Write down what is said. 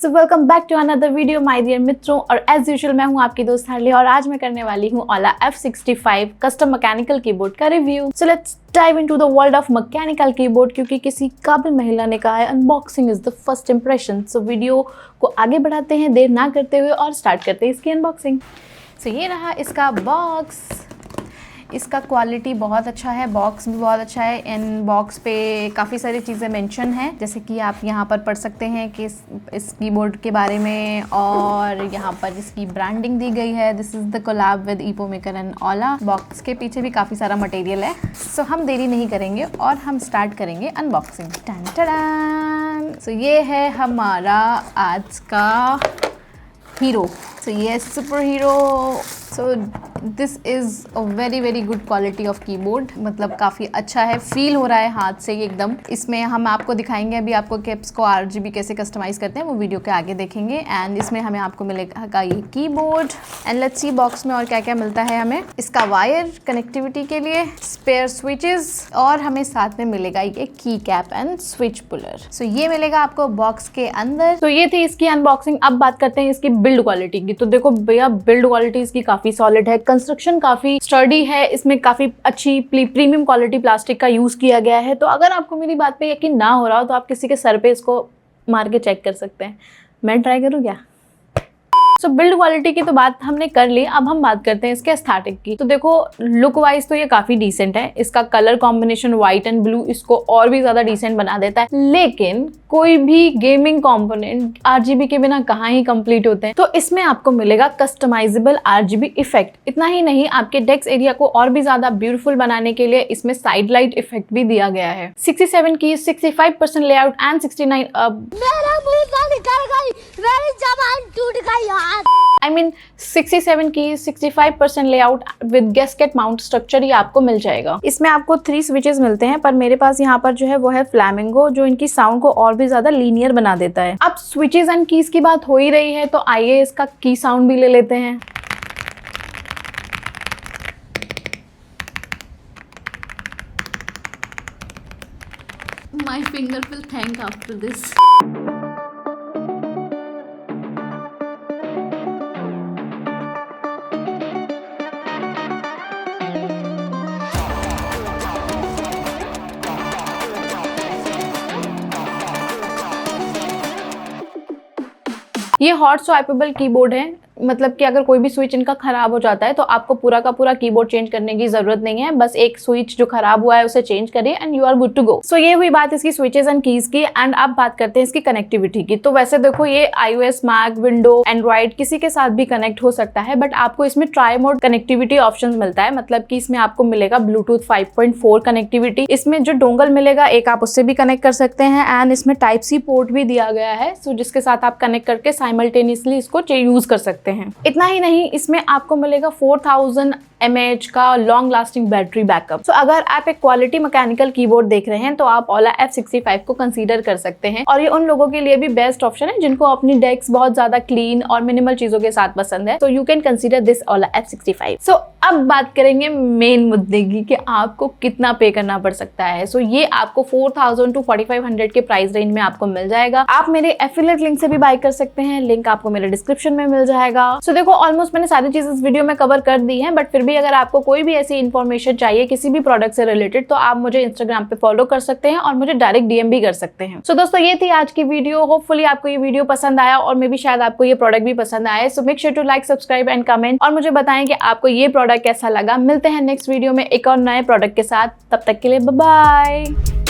So welcome back to another video my dear मित्रों। और as usual मैं हूं आपकी दोस्त हरली और आज मैं करने वाली हूं ओला F65 कस्टम मैकेनिकल कीबोर्ड का review. So let's dive into the world of mechanical keyboard, क्योंकि किसी काबिल महिला ने कहा है unboxing is the first impression. So video को आगे बढ़ाते हैं देर ना करते हुए और स्टार्ट करते हैं इसकी अनबॉक्सिंग। सो ये रहा इसका बॉक्स। इसका क्वालिटी बहुत अच्छा है, बॉक्स भी बहुत अच्छा है। इन बॉक्स पे काफ़ी सारी चीज़ें मेंशन हैं, जैसे कि आप यहाँ पर पढ़ सकते हैं कि इस कीबोर्ड के बारे में, और यहाँ पर इसकी ब्रांडिंग दी गई है। This is the collab with EPOMaker and Ola. Box के पीछे भी काफ़ी सारा मटेरियल है। सो हम देरी नहीं करेंगे और हम स्टार्ट करेंगे अनबॉक्सिंग। Ton ton. सो ये है हमारा आज का हीरो। सो ये super hero. So this is a very good quality of keyboard, मतलब काफ़ी अच्छा है, फील हो रहा है हाथ से एकदम। इसमें हम आपको दिखाएंगे अभी आपको कि इसको RGB कैसे कस्टमाइज़ करते हैं, वो वीडियो के आगे देखेंगे। एंड इसमें हमें आपको मिलेगा ये keyboard. And let's see box में और क्या क्या मिलता है हमें। इसका वायर कनेक्टिविटी के लिए, स्पेयर स्विचेस, और हमें साथ में मिलेगा ये की कैप एंड स्विच पुलर। सो ये मिलेगा आपको बॉक्स के अंदर। तो ये थी इसकी अनबॉक्सिंग। अब बात करते हैं इसकी बिल्ड क्वालिटी की। तो देखो भैया, बिल्ड क्वालिटी इसकी काफ़ी सॉलिड है, कंस्ट्रक्शन काफ़ी स्टर्डी है, इसमें काफ़ी अच्छी प्रीमियम क्वालिटी प्लास्टिक का यूज़ किया गया है। तो अगर आपको मेरी बात पे यकीन ना हो रहा हो तो आप किसी के सर पे इसको मार के चेक कर सकते हैं। मैं ट्राई करूँ क्या? सो बिल्ड क्वालिटी की तो बात हमने कर ली, अब हम बात करते हैं इसके एस्थेटिक की। तो देखो लुक वाइज तो ये काफी डिसेंट है। इसका colour combination white and blue इसको और भी ज्यादा डिसेंट बना देता है। लेकिन कोई भी गेमिंग कंपोनेंट RGB के बिना कहाँ ही कंप्लीट होते हैं। तो इसमें आपको मिलेगा कस्टमाइजेबल RGB इफेक्ट। इतना ही नहीं, आपके डेस्क एरिया को और भी ज्यादा ब्यूटीफुल बनाने के लिए इसमें साइड लाइट इफेक्ट भी दिया गया है। 67 की 65% लेआउट एंड 69 I mean 67 की 65% layout with gasket mount structure ये आपको मिल जाएगा। इसमें आपको 3 स्विचेस मिलते हैं, पर मेरे पास यहाँ पर जो है वो है फ्लैमिंगो, जो इनकी साउंड को और भी ज्यादा लीनियर बना देता है। अब स्विचेस एंड कीज की बात हो ही रही है तो आइए इसका की साउंड भी ले लेते हैं। My finger will thank after this. ये हॉट स्वाइपेबल कीबोर्ड है, मतलब कि अगर कोई भी स्विच इनका खराब हो जाता है तो आपको पूरा का पूरा कीबोर्ड चेंज करने की जरूरत नहीं है। बस एक स्विच जो खराब हुआ है उसे चेंज करिए and you are good to go. So ये हुई बात इसकी स्विचेस एंड कीज की। एंड अब बात करते हैं इसकी कनेक्टिविटी की। तो वैसे देखो ये iOS, मैक, विंडो, एंड्रॉइड किसी के साथ भी कनेक्ट हो सकता है, बट आपको इसमें ट्राई मोड कनेक्टिविटी ऑप्शन मिलता है। मतलब कि इसमें आपको मिलेगा ब्लूटूथ 5.4 कनेक्टिविटी। इसमें जो डोंगल मिलेगा एक आप उससे भी कनेक्ट कर सकते हैं। एंड इसमें Type-C पोर्ट भी दिया गया है, सो जिसके साथ आप कनेक्ट करके साइमल्टेनियसली इसको यूज कर सकते हैं। इतना ही नहीं, इसमें आपको मिलेगा 4000 mAh का लॉन्ग लास्टिंग बैटरी बैकअप। तो अगर आप एक क्वालिटी मैकेनिकल कीबोर्ड देख रहे हैं तो आप ओला F65 को कंसीडर कर सकते हैं। और ये उन लोगों के लिए भी बेस्ट ऑप्शन है जिनको अपनी डेस्क बहुत ज्यादा क्लीन और मिनिमल चीजों के साथ पसंद है। तो you can consider this Ola F65। सो अब बात करेंगे मेन मुद्दे की कि आपको कितना पे करना पड़ सकता है। सो ये आपको 4000 to 4500 के प्राइस रेंज में आपको मिल जाएगा। आप मेरे एफिलिएट लिंक से भी बाय कर सकते हैं, लिंक आपको मेरे डिस्क्रिप्शन में मिल जाएगा। सो देखो ऑलमोस्ट मैंने सारी चीजें इस वीडियो में कवर कर दी है, बट फिर भी अगर आपको कोई भी ऐसी इन्फॉर्मेशन चाहिए किसी भी प्रोडक्ट से रिलेटेड तो आप मुझे इंस्टाग्राम पे फॉलो कर सकते हैं और मुझे डायरेक्ट DM भी कर सकते हैं। सो दोस्तों ये थी आज की वीडियो। होपफुली आपको ये वीडियो पसंद आया और मे बी शायद आपको ये प्रोडक्ट भी पसंद आए। So make sure to like, subscribe and comment और मुझे बताएं कि आपको ये प्रोडक्ट कैसा लगा। मिलते हैं नेक्स्ट वीडियो में एक और नए प्रोडक्ट के साथ, तब तक के लिए बाय बाय।